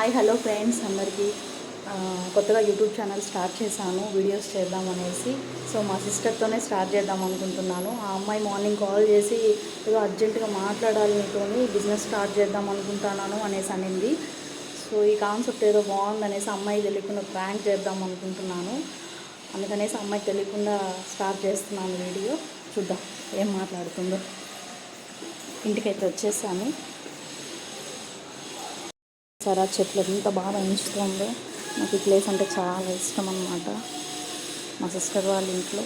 Hi hello friends అందరికీ కొత్తగా YouTube channel start చేశాను వీడియోస్ చేద్దాం అనేసి. సో మా సిస్టర్తోనే స్టార్ట్ చేద్దాం అనుకుంటున్నాను. ఆ అమ్మాయి మార్నింగ్ కాల్ చేసి ఏదో అర్జెంటుగా మాట్లాడాలి నీతోని, బిజినెస్ స్టార్ట్ చేద్దాం అనుకుంటున్నాను అనేసి అనింది. సో ఈ కాన్సెప్ట్ ఏదో బాగుందనేసి అమ్మాయి తెలియకుండా ప్రాంక్ చేద్దాం అనుకుంటున్నాను. అందుకనేసి అమ్మాయికి తెలియకుండా స్టార్ట్ చేస్తున్నాను వీడియో. చూద్దాం ఏం మాట్లాడుతుందో. ఇంటికైతే వచ్చేసాను. సరే చెట్లు ఎంత బాగా పెంచుతుందో. నాకు ఈ ప్లేస్ అంటే చాలా ఇష్టం అన్నమాట. మా సిస్టర్ వాళ్ళ ఇంట్లో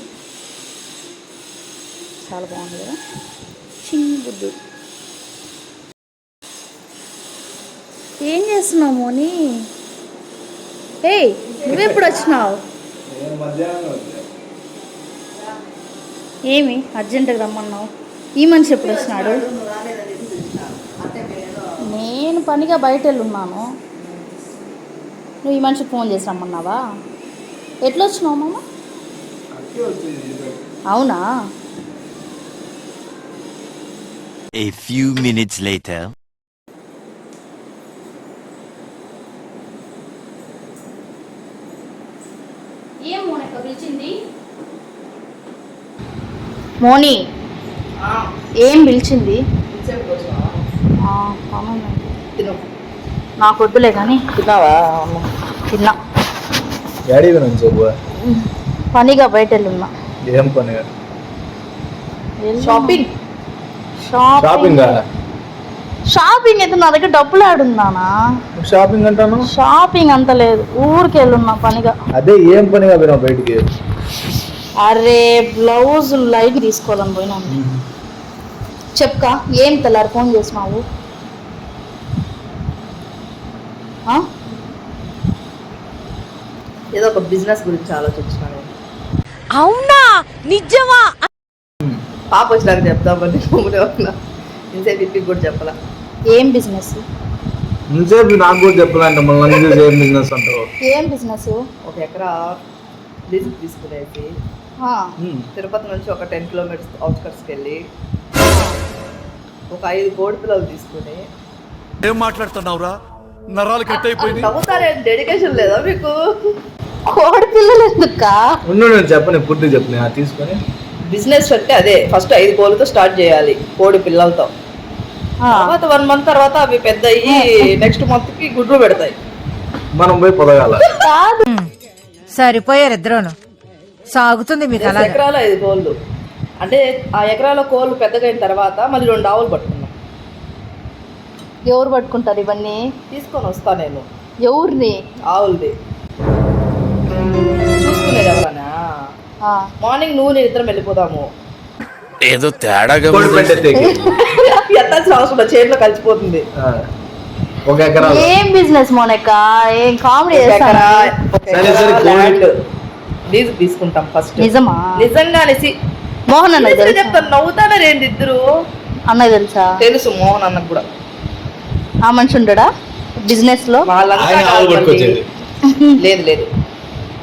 చాలా బాగుంది కదా. చిన్న బుద్ధు ఏం చేస్తున్నావు మోని? ఏయ్ నువ్వెప్పుడు వచ్చినావు? ఏమి అర్జెంటుగా రమ్మన్నావు? ఈ మనిషి ఎప్పుడు వచ్చినాడు? నేను పనిగా బయట వెళ్ళున్నాను. నువ్వు ఈ మనిషికి ఫోన్ చేసి రమ్మన్నావా? ఎట్లా వచ్చినావు మామ? అవునా? A few minutes later. ఏం మోనిక పిలిచింది? మోని ఏం పిలిచింది? నాకు వద్దులే కానీ. తిన్నావా? తిన్నా. పనిగా బయట వెళ్ళున్నా. ఏం పని? షాపింగ్. షాపింగ్ షాపింగ్ అయితే నా దగ్గర డబ్బులు ఆడుందానా? షాపింగ్ అంటాను. షాపింగ్ అంత లేదు, ఊరికి వెళ్ళున్నా పనిగా. అదే ఏం పనిగా పోయినా బయటికి? అరే బ్లౌజ్ లైట్ తీసుకోవాలని పోయినాను. చెప్కా ఏం తెల్లారు ఫోన్ చేసినావు? ఏదో ఒక బిజినెస్ గురించి ఆలోచించినాను. అవునా? నిజమా? పాప వచ్చినాక చెప్తామని ఇంతసేపు ఇప్పటికి కూడా చెప్పాలా. ఏం బిజినెస్? ఇంతసేపు నాకు కూడా చెప్పాలంటే మళ్ళీ ఏం బిజినెస్ అంటావు? ఏం బిజినెస్? 1 ఎకరా లీజుకి తీసుకునేసి తిరుపతి నుంచి ఒక 10 కిలోమీటర్స్ అవుట్స్కట్స్కి వెళ్ళి ఒక 5 కోడి పిల్లలు తీసుకుని. ఏం మాట్లాడుతున్నావురా? నరాలు కట్ అయిపోయింది. నవ్వుతారే, డెడికేషన్ లేదా మీకు? కోడి పిల్లలు ఎందుకా? నేను చెప్పను, పూర్తి చెప్పిన తీసుకొని. బిజినెస్ అంటే అదే, ఫస్ట్ 5 కోళ్ళతో స్టార్ట్ చేయాలి, కోడి పిల్లలతో. తర్వాత 1 మంత్ తర్వాత అవి పెద్ద అయ్యి నెక్స్ట్ మంత్ కి గుడ్లు పెడతాయి. మనం పోయి పొదగాల. సరిపోయారు ఇద్దరును. సాగుతుంది మీకు అలా. ఎకరాల 5 కోళ్ళు అంటే ఆ ఎకరాల కోళ్ళు పెద్దగా అయిన తర్వాత మళ్ళీ 2 ఆవులు పట్టుకున్నాం. ఎవరు పట్టుకుంటారు ఇవన్నీ? తీసుకొని వస్తా నేను. ఎవరిని? ఆవులది చూసుకునేది ఎవరన్నా. మార్నింగ్ నువ్వు నేను ఇద్దరం వెళ్ళిపోదాము. ఏదో తేడాగా ఎత్తాల్సిన అవసరం చేతిలో కలిసిపోతుంది. ఏం బిజినెస్ మోనిక? ఏం కామెడీ చేస్తారా? లీజు తీసుకుంటాం ఫస్ట్. నిజమా? నిజంగానే మోహన్ అన్న చెప్తాను. నవ్వుతానే రేండి ఇద్దరు. అన్నకు తెలుసా? తెలుసు, మోహన్ అన్నకు కూడా. ఆ మనిషి ఉండడా బిజినెస్ లో? లేదు లేదు,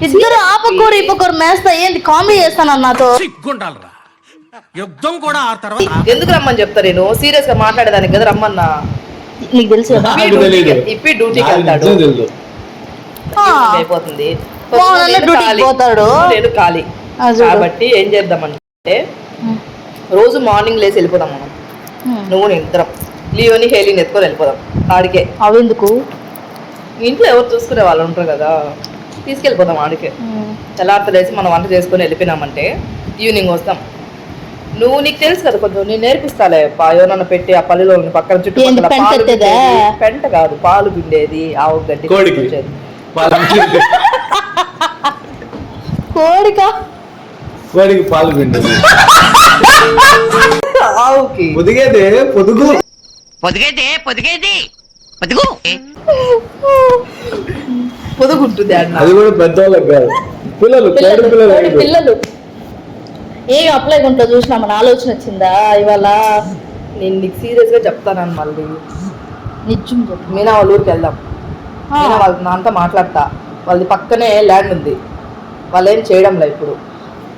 ఇద్దరు ఆపకూరు ఈపకూరు మేస్తా. ఏంటి కామెడీ చేస్తాను నాతో? యుద్ధం కూడా ఆ తర్వాత ఎందుకు రమ్మని చెప్తా? నేను సీరియస్ గా మాట్లాడేదానికి కదా రమ్మన్నా. నీకు తెలుసు కదా ఇప్పి డ్యూటీకి వెళ్తాడు, అయిపోతుంది. పోతాడు, నేను ఖాళీ. కాబట్టి ఏం చేద్దామంటే రోజు మార్నింగ్ లేసి వెళ్ళిపోదాం మనం. నువ్వు నేను ఇద్దరం లియోని హేలీని ఎత్తుకొని వెళ్ళిపోదాం ఆడికే. అవెందుకు? ఇంట్లో ఎవరు చూసుకునే వాళ్ళు ఉంటారు కదా, తీసుకెళ్ళిపోదాం ఆడికే. తెల్లారితో లేసి మనం వంట చేసుకొని వెళ్ళిపోయినామంటే ఈవినింగ్ వస్తాం. నువ్వు నీకు తెలుసు కదా కొంచెం, నేను నేర్పిస్తాలే. ఏమన్నా పెట్టి ఆ పల్లెలో పక్కన చుట్టూ పెంట కాదు, పాలు పిండేది, ఆవు గడ్డి వచ్చేది. కోడికి పాలు పిండేది, ఆవుకి పొదిగేదే పొదుగు. పొదుగుంటుంది అన్న. అది కూడా పెద్దవాళ్ళకి కాదు, పిల్లలు పిల్లలు. ఏం అప్లై కొంటో చూసినా మన ఆలోచన వచ్చిందా ఇవాళ? నేను నీకు సీరియస్ గా చెప్తానని మళ్ళీ. నిజం చెప్పు. మీనా వాళ్ళ ఊరికి వెళ్దాం. మీనా వాళ్ళ నాన్నతో మాట్లాడతా. వాళ్ళది పక్కనే ల్యాండ్ ఉంది, వాళ్ళు ఏం చేయడం లేదు ఇప్పుడు.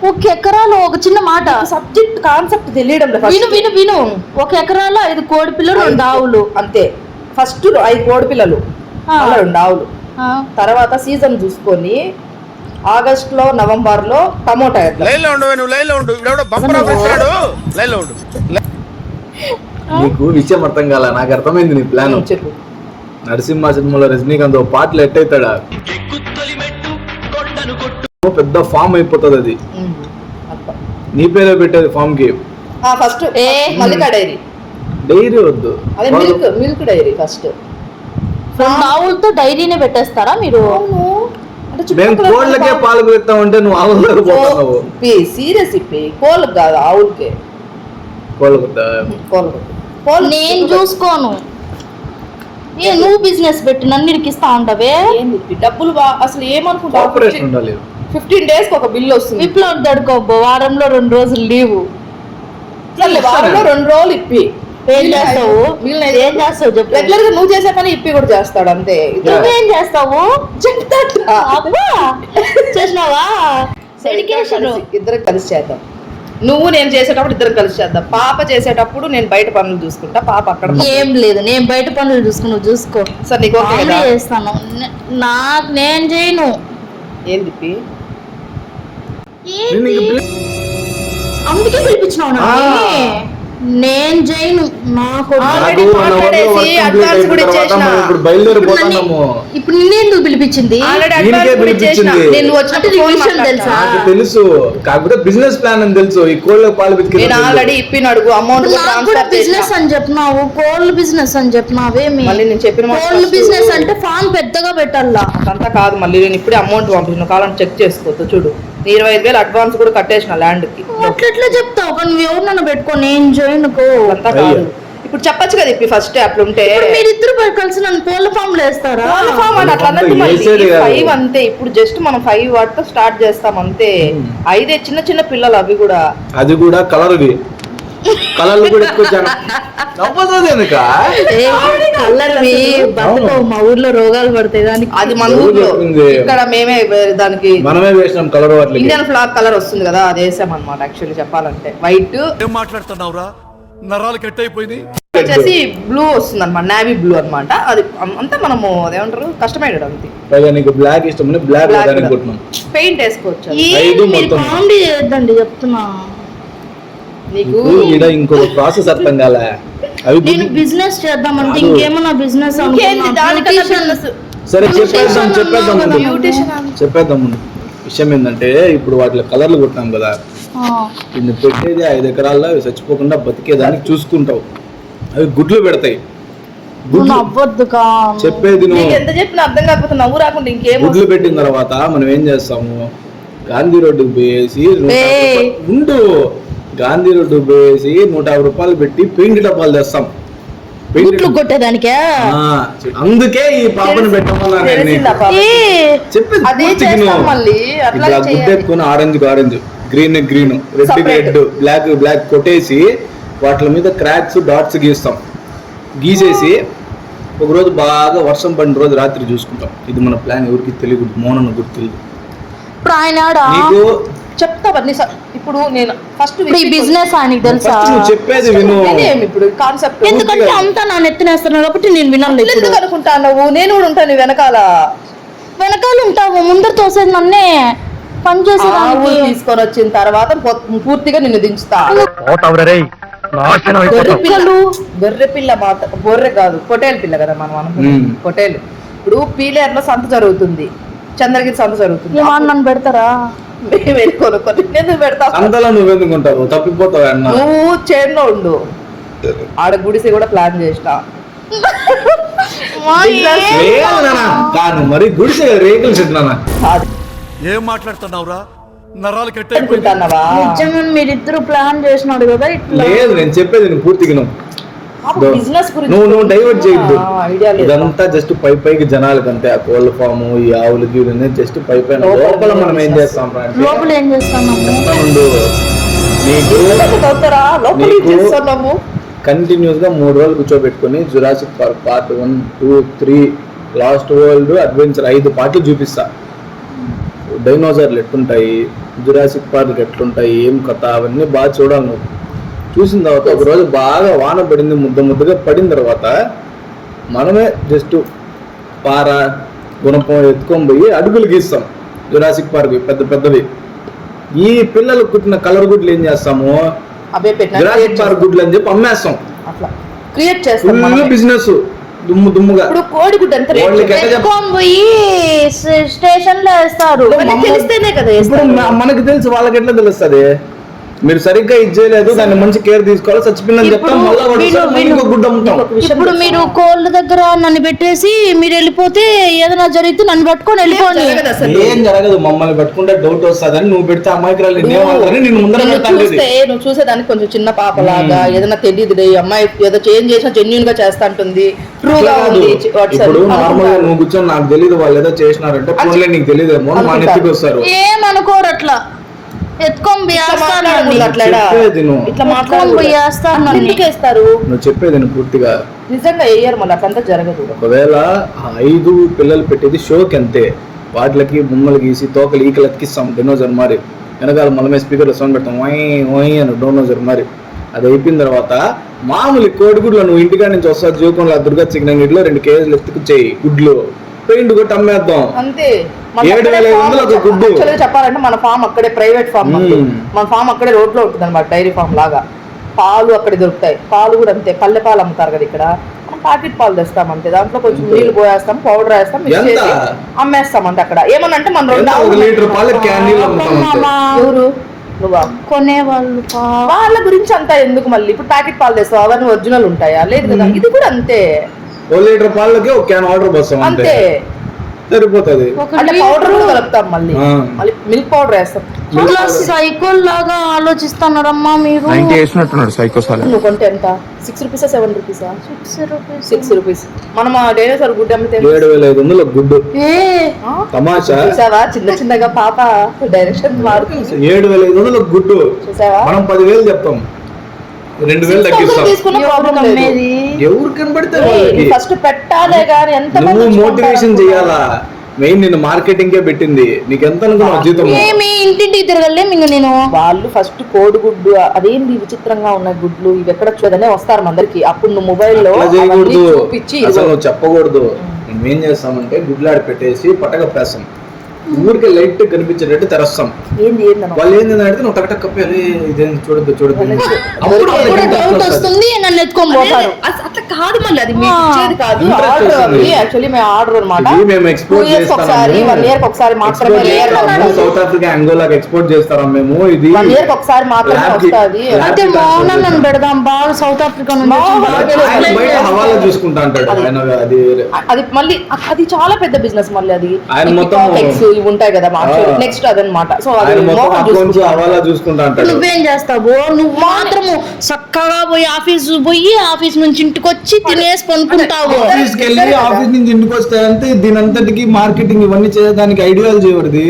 1 ఎకరాలో ఒక చిన్న మాట, సబ్జెక్ట్ కాన్సెప్ట్ తెలియడం లేదు. విను విను విను. 1 ఎకరాలో 5 కోడి పిల్లలు 2 ఆవులు అంతే. ఫస్ట్ 5 కోడి పిల్లలు మళ్ళీ 2 ఆవులు. తర్వాత సీజన్ చూసుకొని ఆగస్టులో నవంబర్లో టమోటా ఎట్లా నీకు విషయం అర్థం కాల, నాకు అర్థమైంది నీ ప్లాన్. చెప్పు. నరసింహ సినిమాలో రజనీకాంత్ ఓ పాటలు ఎట్టయితాడా, పెద్ద ఫామ్ అయిపోతుంది అది. నీ పేరే పెట్టేది ఫామ్ కి. First Mallika dairy. డైరీ వద్దు, అదే మిల్క్ డైరీ ఫస్ట్. 2 ఆవులతో డైరీనే పెట్టేస్తారా మీరు? మేము కోళ్ళకే పాలు పెడతామంటే నువ్వు ఆవులకు పోతున్నావు. సీరియస్ ఇప్పి కోళ్ళకి కాదు ఆవులకే. కోళ్ళకు నేను చూసుకోను. నువ్వు బిజినెస్ పెట్టి నన్ను ఇరికిస్తా ఉంటావే. డబ్బులు అసలు ఏమనుకుంటావు? ఆపరేషన్ ఉండాలి. 15 days ఒక బిల్ వస్తుంది. విప్లో దడుకోబో, వారంలో 2 రోజులు లీవు. వారంలో 2 రోజులు ఇప్పి. ఏం చేస్తావు? ఏం చేస్తావు చెప్పు. రెగ్యులర్ గా నువ్వు చేసే పని ఇప్పి కూడా చేస్తాడు అంతే. నువ్వేం చేస్తావు? అబ్బా చేసినావా? ఇద్దరం కలిసి చేద్దాం. నువ్వు నేను చేసేటప్పుడు ఇద్దరం కలిసి చేద్దాం. పాప చేసేటప్పుడు నేను బయట పనులు చూసుకుంటా, పాప అక్కడ. ఏం లేదు, నేను బయట పనులు చూసుకుని చూసుకో. సార్ నీకు చేస్తాను. నాకు నేను చేయను. ఏం తిప్పి అందుకే పిలిపించినావు నేను చేయను. నాకు ఇప్పుడు నిన్నేందుకు పిలిపించింది? తెలుసు, కాకపోతే బిజినెస్ ప్లాన్ అని తెలుసు. ఈ కోళ్ళ పాలు ఆల్రెడీ ఇప్పిన అడుగు అమౌంట్ బిజినెస్ అని చెప్పినావు, కోళ్ళ బిజినెస్ అని చెప్పినావేమి? నేను చెప్పిన కోళ్ళ బిజినెస్ అంటే ఫామ్ పెద్దగా పెట్టాలా? అంతా కాదు, మళ్ళీ నేను ఇప్పుడే అమౌంట్ పంపించిన కావాలని చెక్ చేసుకోవచ్చు. చూడు 25,000 అడ్వాన్స్ కూడా కట్టేసిన ల్యాండ్ కి. అట్లా చెప్తావు కానీ నువ్వు ఎవరినన్నా పెట్టుకో, నేను చేయనుకో. అంతా కాదు, ఇప్పుడు చెప్పచ్చు కదా ఇప్పి ఫస్ట్ అట్లుంటే. మీరిద్దరు కలిసి నన్ను కోళ్ళ ఫామ్ లో వేస్తారా? కోళ్ళ ఫామ్ అని అట్లా అన్నట్టు 5 అంతే. ఇప్పుడు జస్ట్ మనం 5 వాటితో స్టార్ట్ చేస్తాం అంతే. 5 చిన్న చిన్న పిల్లలు, అవి కూడా అది కూడా కలర్వి. కలర్లు కూడా ఎక్కువ మా ఊర్లో రోగాలు పడతాయి దానికి. అది మన ఊర్లో, ఇక్కడ మేమే దానికి మనమే వేసినాం కలర్. ఇండియన్ ఫ్లాగ్ కలర్ వస్తుంది కదా, అది వేసాం అనమాట. యాక్చువల్లీ చెప్పాలంటే వైట్. ఏం మాట్లాడుతున్నావురా, నరాలు కట్ అయిపోయింది. వచ్చేసి బ్లూ వస్తుంది అనమాట, నావీ బ్లూ అనమాట. అది అంతా మనము అదేమంటారు కస్టమైజ్డ్ అంతే. నీకు బ్లాక్ ఇష్టం, బ్లాక్ పెయింట్ వేసుకోవచ్చు. కామెడీ చేయొద్దండి చెప్తున్నా. నీకు ఇంకొక ప్రాసెస్ అర్థం కాలే. నేను బిజినెస్ చేద్దామంటే ఇంకేమన్నా బిజినెస్ సరే చెప్పేద్దాం. విషయం ఏంటంటే ఇప్పుడు వాటిలో కలర్లు కొట్టాం కదా, ఇన్ని పెట్టేది 5 ఎకరాల్లో చచ్చిపోకుండా బతికేదానికి చూసుకుంటావు. అవి గుడ్లు పెడతాయి. చెప్పేది ఎంత చెప్పినా అర్థం కాకపోతే నవ్వు రాకుండా ఇంకేం. గుడ్లు పెట్టిన తర్వాత మనం ఏం చేస్తాము, గాంధీ రోడ్డుకి పోయేసి గాంధీ రోడ్డు పోయేసి 150 రూపాయలు పెట్టి పెయింట్ డబ్బాలు తెస్తాం. కొట్టేదానికే అందుకే ఈ పాపను పెట్టమన్నా గుడ్డెత్తుకుని ఆరెంజ్ గ్రీన్ రెడ్ బ్లాక్ కొట్టేసి వాటి మీద క్రాక్స్ డాట్స్ గీసేసి ఒక రోజు బాగా వర్షం పడిన రోజు రాత్రి చూసుకుంటాం. ఇది మన ప్లాన్. ఎవరికి తెలియదు, మోనన్న గుర్తు తెలియదు. నీకు చెప్తా ఇప్పుడు నేను ఫస్ట్ బిజినెస్ ఆయనకి తెలుసా? చెప్పేది విను. ఇప్పుడు కాన్సెప్ట్ ఎందుకంటే అంతా నా నెత్తినేస్తున్నావు కాబట్టి నేను వినాలి. ఎందుకు అనుకుంటాను? నువ్వు నేను కూడా ఉంటాను వెనకాల ఉంటావు, ముందర తోసేది నన్నే. పని చేసి తీసుకొని వచ్చిన తర్వాత పూర్తిగా నిన్ను దించుతా. బొర్రె పిల్ల బొర్రె కాదు, పొటేలు పిల్ల కదా మనం పొటేలు. ఇప్పుడు పీలేర్ లో సంత జరుగుతుంది, చంద్రగిరి సంత జరుగుతుంది. నన్ను పెడతారా? నువ్వెందుకుంటావు, తప్పిపోతావు. నువ్వు చేనులో ఉండు, ఆడ గుడిసె కూడా ప్లాన్ చేసిన. మరి గుడిసె రేకులు చెట్టు. ఏం మాట్లాడుతున్నావురా, నరాలు కట్ అనుకుంటున్నావా? మీరిద్దరు ప్లాన్ చేసినాడు కదా. లేదు, నేను చెప్పేది నువ్వు పూర్తిగా నువ్వు డైవర్ట్ చేయొద్దు. ఇదంతా జస్ట్ పైకి జనాలకి అంతే. ఆ కోళ్ళ ఫాము, ఈ ఆవులకి జస్ట్ పైన. లోపల మనం ఏం చేస్తాం, కంటిన్యూస్ గా 3 రోజులు కూర్చోబెట్టుకుని Jurassic park part 1, 2, 3 last world adventure 5 పార్ట్లు చూపిస్తా. డైనోసార్లు ఎట్లుంటాయి, జురాసిక్ పార్క్ ఎట్లుంటాయి, ఏం కథ, అవన్నీ బాగా చూడాలి. నువ్వు చూసిన తర్వాత ఒక రోజు బాగా వాన పడింది, ముద్దగా పడిన తర్వాత మనమే జస్ట్ పార గుణపం ఎత్తుకొని పోయి అడుగులు గీస్తాం. జురాసిక్ పార్క్ పెద్ద పెద్దవి. ఈ పిల్లలు కుట్టిన కలర్ గుడ్లు ఏం చేస్తాము, అవే పెట్టిన జురాసిక్ పార్క్ గుడ్లు అని చెప్పి అమ్మేస్తాం. అట్లా క్రియేట్ చేస్తాం ఫుల్ బిజినెస్ దుమ్ముగా. ఇప్పుడు కోడిగుడ్డు ఎంత రేట్ వాళ్ళకి ఎట్లా ఎత్తుకొని పోయి స్టేషన్ లో వేస్తారు. తెలిస్తేనే కదా ఇప్పుడు మనకి తెలుసు, వాళ్ళకి ఎట్లా తెలుస్తుంది? మీరు సరిగ్గా ఇది చేయలేదు, దాన్ని మంచి కేర్ తీసుకోవాలి, చచ్చిపోయిందని చెప్తాం. మళ్ళీ వాడు వస్తాడు, మళ్ళీ ఇంకో గుడ్డు అమ్ముతాం. ఇప్పుడు మీరు కోళ్ళ దగ్గర నన్ను పెట్టేసి మీరు వెళ్ళిపోతే ఏదైనా జరిగితే నన్ను పట్టుకొని వెళ్ళిపోండి. ఏం జరగదు, మమ్మల్ని పెట్టుకుంటే డౌట్ వస్తుందని నువ్వు పెడితే అమాయకురాలు నిన్నేమంటారని నేను ముందర పెడతాను. నువ్వు చూసేదానికి కొంచెం చిన్న పాపలాగా ఏదైనా తెలియదు, అమ్మాయి ఏదో చేంజ్ చేసినా జెన్యున్ గా చేస్తా ఉంటుంది, ట్రూగా ఉంది. ఇప్పుడు నార్మల్ గా నువ్వు కూర్చొని నాకు తెలియదు వాళ్ళు ఏదో చేసినారంటే ఫోన్లే నీకు తెలియదేమో మా నెత్తికి వస్తారు. ఏమనుకోరు అట్లా ఎత్తుకొని వేస్తారు. నువ్వు చెప్పేది పూర్తిగా నిజంగా వేయరు, మళ్ళీ అట్లంతా జరగదు. ఒకవేళ 5 పిల్లలు పెట్టేది షోకి అంతే, వాటికి బొమ్మలు గీసి తోకలు ఈకలు ఎత్తికిస్తాం. డోనోజర్ మరి వెనకాల మనమే స్పీకర్లో సౌండ్ పెడతాం, ఓయ్ అని డోనోజర్ మరి. అది అయిపోయిన తర్వాత మామూలు కోడిగుడ్లు నువ్వు ఇంటికాడ నుంచి వస్తా జీవకంలో దుర్గా చికెన్ గిడ్లో 2 కేజీలు ఎత్తుకుచ్చేయి గుడ్లు, పెయింట్ కొట్టి అమ్మేద్దాం. అంతే. 7,500 ఒక గుడ్డు. చెప్పాలంటే మన ఫామ్ అక్కడే, ప్రైవేట్ ఫామ్. మన ఫామ్ అక్కడే రోడ్ లో ఉంటుంది అనమాట, డైరీ ఫామ్ లాగా. పాలు అక్కడే దొరుకుతాయి. పాలు కూడా అంతే, పల్లె పాలు అమ్ముతారు కదా ఇక్కడ. మనం ప్యాకెట్ పాలు తెస్తాం అంతే, దాంట్లో కొంచెం నీళ్లు పోయేస్తాం, పౌడర్ వేస్తాం, మిక్స్ చేసి అమ్మేస్తాం అంతే. అక్కడ ఏమనంటే మన 1 లీటర్ పాలు క్యానీలు అమ్ముతాం. ఎవరు నువ్వా? కొనేవాళ్ళు వాళ్ళ గురించి అంతా ఎందుకు మళ్ళీ. ఇప్పుడు ప్యాకెట్ పాలు తెస్తావు, అవన్నీ ఒరిజినల్ ఉంటాయా? లేదు కదా. ఇది కూడా అంతే, 1 లీటర్ పాలకి 1 క్యాన్ ఆర్డర్ పోస్తాం అంతే, సరిపోతుంది. అంటే పౌడర్ కూడా కలుపుతాం, మళ్ళీ మిల్క్ పౌడర్ వేస్తాం. సైకోల్ లాగా ఆలోచిస్తున్నారమ్మా మీరు. నువ్వు కొంటే ఎంత? 6 రూపీసా 7 రూపీసా? 6 రూపీస్. మనం డైనోసార్ గుడ్డు అమ్మితే 7,500 గుడ్డు. తమాషా చూసావా, చిన్న చిన్నగా పాప డైరెక్షన్ మారుతుంది. 7,500 గుడ్డు చూసావా, మనం 10,000 చెప్తాం, 2,000 తగ్గిస్తాం. తీసుకున్న ప్రాబ్లం లేదు. ఎవరు కనబడితే వాళ్ళకి ఫస్ట్ పెట్టాలే గాని ఎంత నువ్వు మోటివేషన్ చెయ్యాలా. మెయిన్ నేను మార్కెటింగ్ కే పెట్టింది, నీకు ఎంత అనుకున్నావు జీతం? మీ ఇంటింటికి తిరగలే నేను. వాళ్ళు ఫస్ట్ కోడిగుడ్డు అదేంటి విచిత్రంగా ఉన్న గుడ్లు ఇవి ఎక్కడ చూడనే వస్తారు అందరికి. అప్పుడు నువ్వు మొబైల్లో చూపించి అసలు నువ్వు చెప్పకూడదు. మేము ఏం చేస్తామంటే గుడ్లాడి పెట్టేసి పట్టకప్పేస్తాం, ఊరికే లైట్ కనిపించేటట్టు తెరస్తాం. ఏంది వాళ్ళు ఏంటంటే నువ్వు టక్ కప్పేయాలి, ఇదేం చూడద్దు వస్తుంది నన్ను ఎత్తుకొని పోతారు. అట్లా కాదు, మళ్ళీ అది మీకు ఇచ్చేది కాదు, ఆర్డర్. యాక్చువల్లీ మేము ఆర్డర్ అన్నమాట. మేము ఎక్స్పోర్ట్ చేస్తాం, 1 year ఒకసారి మాత్రమే. సౌత్ ఆఫ్రికా, అంగోలాకి ఎక్స్పోర్ట్ చేస్తాం మేము. ఇది 1 year ఒకసారి మాత్రమే వస్తుంది. అయితే మౌనం పెడదాం బాగా, సౌత్ ఆఫ్రికా నుంచి బయట హవాలా చూసుకుంటా అంటాడు ఆయన. అది మళ్ళీ అది చాలా పెద్ద బిజినెస్. మళ్ళీ అది ఆయన మొత్తం ఇవి ఉంటాయి కదా, నెక్స్ట్ అదనమాట. సో నువ్వేం చేస్తావు? నువ్వు మాత్రము చక్కగా పోయి ఆఫీస్ నుంచి ఇంటికి వచ్చి తినేసి పనుకుంటావు. ఆఫీస్ నుంచి ఇంటికి వస్తాయంటే దీని అంతటికి మార్కెటింగ్ ఇవన్నీ చేయడానికి ఐడియాలజీ ఎవరిది?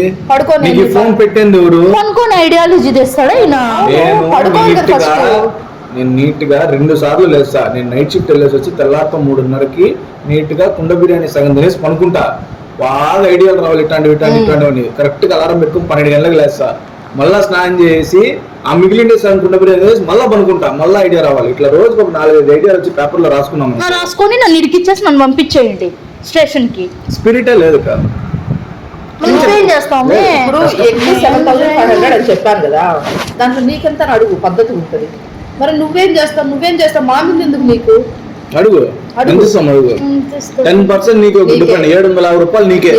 నీకు ఫోన్ పెట్టింది ఎవరు? పనుకొని ఐడియాలజీ తెస్తాడా నేను నీట్ గా 2 సార్లు లేస్తా. నేను నైట్ షిఫ్ట్ వెళ్ళేసి వచ్చి తెల్లారితో 3:30కి నీట్ గా కుండ బిర్యానీ సగం తినేసి పనుకుంటా. బాగా ఐడియాలు రావాలి, ఇట్లాంటివి కరెక్ట్ గా అలారం పెట్టుకుని 12 గంటలకు లేస్తా. మళ్ళా స్నానం చేసి ఆ మిగిలిన సగం కుండ బిర్యానీ చేసి మళ్ళీ పనుకుంటా, మళ్ళీ ఐడియా రావాలి. ఇట్లా రోజుకి ఒక 4-5 ఐడియాలు వచ్చి పేపర్లో రాసుకున్నాము. రాసుకొని నన్ను ఇడికిచ్చేసి నన్ను పంపించేయండి స్టేషన్ కి. స్పిరిటే లేదు కదా. చేస్తాము ఇప్పుడు 7,500 అని చెప్పాను కదా, దాంట్లో నీకెంత అడుగు పద్ధతి ఉంటుంది. మరి నువ్వేం చేస్తావు మా మీద ఎందుకు నీకు? అడుగు ఎంత ఇస్తాం, అడుగు 10% నీకు గుడ్డు పండి 750 రూపాయలు నీకే.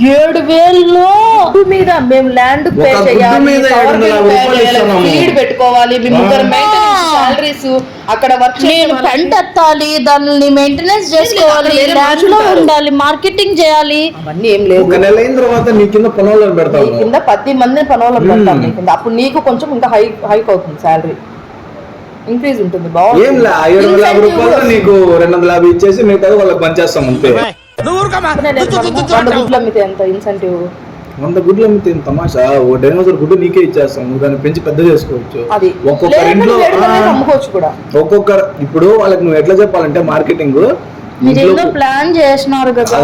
7,000 మీద మేము ల్యాండ్ పే చేయాలి, ఫీడ్ పెట్టుకోవాలి, మీ ముగ్గురు మెయింటెనెన్స్ సాలరీస్, అక్కడ వర్క్ పెంట ఎత్తాలి, దాన్ని మెయింటెనెన్స్ చేసుకోవాలి, ల్యాండ్ లో ఉండాలి, మార్కెటింగ్ చేయాలి. అవన్నీ ఏం లేదు. 1 నెల అయిన తర్వాత నీ కింద పనులను పెడతావు, కింద 10 మందిని పనులను పెడతాం నీ కింద. అప్పుడు నీకు కొంచెం ఇంకా హైక్ అవుతుంది, సాలరీ ఇంక్రీజ్ ఉంటుంది. బాగుంది. ఏం లే 750 రూపాయలు నీకు 250 ఇచ్చేసి మిగతా వాళ్ళకి పనిచేస్తాం అంతే. 100 గుడ్లు అమ్మితే ఎంత ఇన్సెంటివ్? 100 గుడ్లు అమ్మితే తమాషా, ఓ డైనోసార్ గుడ్డు నీకే ఇచ్చేస్తాం, నువ్వు దాన్ని పెంచి పెద్ద చేసుకోవచ్చు. అది ఒక్కొక్కరి ఇంట్లో అమ్ముకోవచ్చు కూడా. ఒక్కొక్కరు ఇప్పుడు వాళ్ళకి నువ్వు ఎట్లా చెప్పాలంటే మార్కెటింగ్ ప్లాన్ చేసినారు కదా,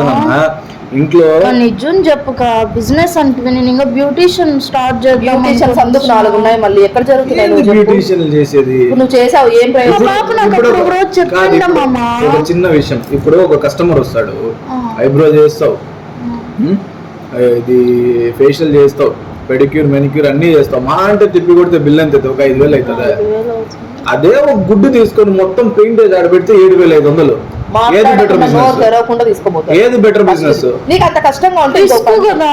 ఇంట్లో నిజం చెప్పుక బిజినెస్ అంటే నేను ఇంకా బ్యూటిషియన్ స్టార్ట్ చేద్దాం బ్యూటీషియన్స్ అందుకు 4 ఉన్నాయి, మళ్ళీ ఎక్కడ జరుగుతున్నాయి నువ్వు చెప్పు. బ్యూటీషియన్ చేసేది ఇప్పుడు నువ్వు చేసావు ఏం ప్రయోజనం? పాప నాకు ఇప్పుడు అప్పుడు ఒక రోజు కాదు, చెప్పిందా ఇప్పుడు మామ? ఒక చిన్న విషయం. ఇప్పుడు ఒక కస్టమర్ వస్తాడు, ఐబ్రో చేస్తావు, ఇది ఫేషియల్ చేస్తావు, పెడిక్యూర్ మెనిక్యూర్ అన్ని చేస్తావు. మా అంటే తిప్పి కొడితే బిల్ ఎంత అవుతుంది? ఒక 5,000 అవుతుంది. అదే ఒక గుడ్డు తీసుకొని మొత్తం పెయింట్ ఆడ పెడితే 7,500. ఏది బెటర్ బిజినెస్? తెరవకుండా తీసుకోబోతావు. ఏది బెటర్ బిజినెస్? నీకు అంత కష్టంగా ఉంటే తీసుకో కదా.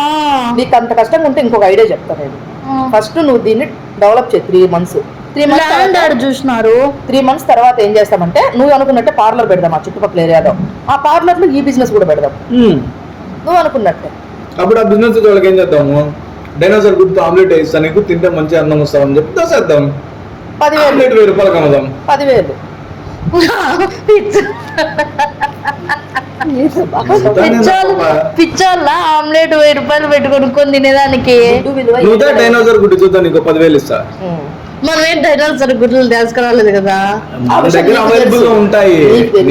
నీకు అంత కష్టంగా ఉంటే ఇంకొక ఐడియా చెప్తాను నేను. ఫస్ట్ నువ్వు దీన్ని డెవలప్ చేయి 3 months. 3 ల్యాండ్ ఆడ months చూసినారు. 3 months తర్వాత ఏం చేస్తామంటే నువ్వు అనుకున్నట్టే పార్లర్ పెడదాం ఆ చుట్టుపక్కల ఏరియాలో. ఆ పార్లర్ లో ఈ బిజినెస్ కూడా పెడదాం నువ్వు అనుకున్నట్టే. అప్పుడు ఆ బిజినెస్ వాళ్ళకి ఏం చేద్దాము? డైనోసార్ గుడ్తో ఆమ్లెట్ వేస్తాను, నీకు తింటే మంచి అన్నం వస్తామని చెప్పి దోసేద్దాం. 10,000 ఆమ్లెట్ 1000 రూపాయలకు అమ్మదాం. 10,000 పిచ్చోళ్ళ ఆమ్లెట్ 1000 రూపాయలు పెట్టుకొని తినేదానికి. గుడ్డు విలువ నువ్వు డైనోసార్ గుడ్డు చూద్దాం, నీకు 10,000 ఇస్తా. మనం ఏం డైనోసార్ గుడ్లు తీసుకురాలేదు కదా. మన దగ్గర అవైలబుల్ గా ఉంటాయి,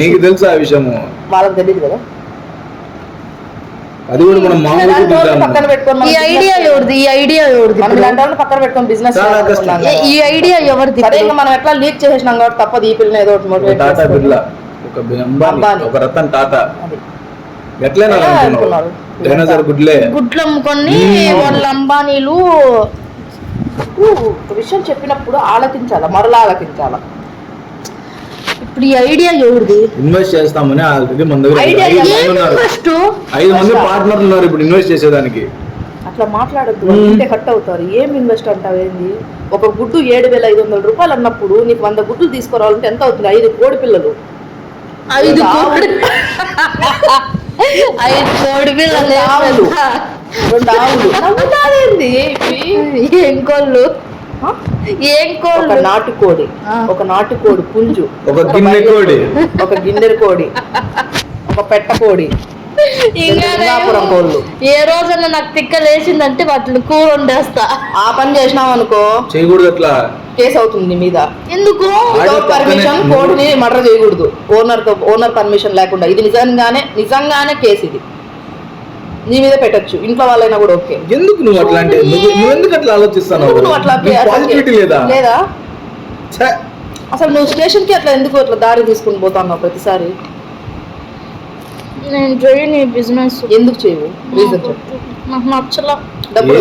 నీకు తెలుసు ఆ విషయము. వాళ్ళకి తెలియదు కదా. అది కూడా మనం మామూలుగా పక్కన పెట్టుకొని ఈ ఐడియా ఎవరిది? ఈ ఐడియా ఎవరిది? మనం ఇలాంటి వాళ్ళని పక్కన పెట్టుకొని బిజినెస్ చాలా కష్టం. ఈ ఐడియా ఎవరిది? సరే ఇంకా మనం ఎట్లా లీక్ చేసేసినాం కాబట్టి తప్పదు. ఈ పిల్లని ఏదో ఒకటి motivate టాటా చేసుకోవాలి. బిర్లా, ఒక అంబానీ, అంబానీ. ఒక రతన్ టాటా అది. ఎట్లైనా ఎలా అనుకున్నావు? అనుకున్నారు? డైనోసార్ గుడ్లే. గుడ్లు అమ్ముకొని వాళ్ళ అంబానీలు. ఒక విషయం చెప్పినప్పుడు ఆలోచించాలా, మరలా ఆలోచించాలా. ఇప్పుడు ఈ ఐడియా ఎవరిది? ఇన్వెస్ట్ చేస్తామని ఆల్రెడీ మన దగ్గర Idea 5 మంది ఎవరిది? ఉన్నారు. ఫస్ట్ 5 మంది పార్ట్నర్లు ఉన్నారు ఇప్పుడు ఇన్వెస్ట్ చేసేదానికి. అట్లా మాట్లాడద్దు, అంటే కట్ అవుతారు. ఏం ఇన్వెస్ట్ అంటావేంది? ఒక గుడ్డు 7,500 రూపాయలు అన్నప్పుడు నీకు 100 గుడ్లు తీసుకురావాలంటే ఎంత అవుతుంది? 5 కోడి పిల్లలు. 5 కోడి 5 కోడి పిల్లలు. 2 ఆవులు. 2 ఆవులు. నవ్వుతావేంది? ఏం కోళ్ళు? ఆ? ఏం ఒక కోళ్ళు? నాటుకోడి, ఒక నాటుకోడి పుంజు, ఒక గిన్నె కోడి, ఒక గిన్నెర కోడి, ఒక పెట్ట కోడి, సింగాపురం కోళ్ళు. ఏ రోజన్నా నాకు తిక్క లేచిందంటే వాటిని కూర వండేస్తా. ఆ పని చేసినావు అనుకో చేయకూడదు అట్లా. కేసు అవుతుంది నీ మీద. ఎందుకు? వితౌట్ పర్మిషన్ కోడిని మర్డర్ చేయకూడదు. ఓనర్ పర్మిషన్ లేకుండా. ఇది నిజంగానే కేసు. ఇది నీ మీద పెట్టొచ్చు, ఇంట్లో వాళ్ళైనా కూడా ఓకే. ఎందుకు నువ్వు అట్లా అంటే? నువ్వు ఎందుకు అట్లా ఆలోచిస్తావు? నువ్వు అట్లా పాజిటివిటీ లేదా? లేదా? ఛే! అసలు నువ్వు స్టేషన్ కి అట్లా ఎందుకు అట్లా దారి తీసుకుని పోతావు ప్రతిసారి? నేను చేయను ఈ బిజినెస్. ఎందుకు చేయవు? రీజన్ చెప్పు. నాకు నచ్చలా. డబ్బులు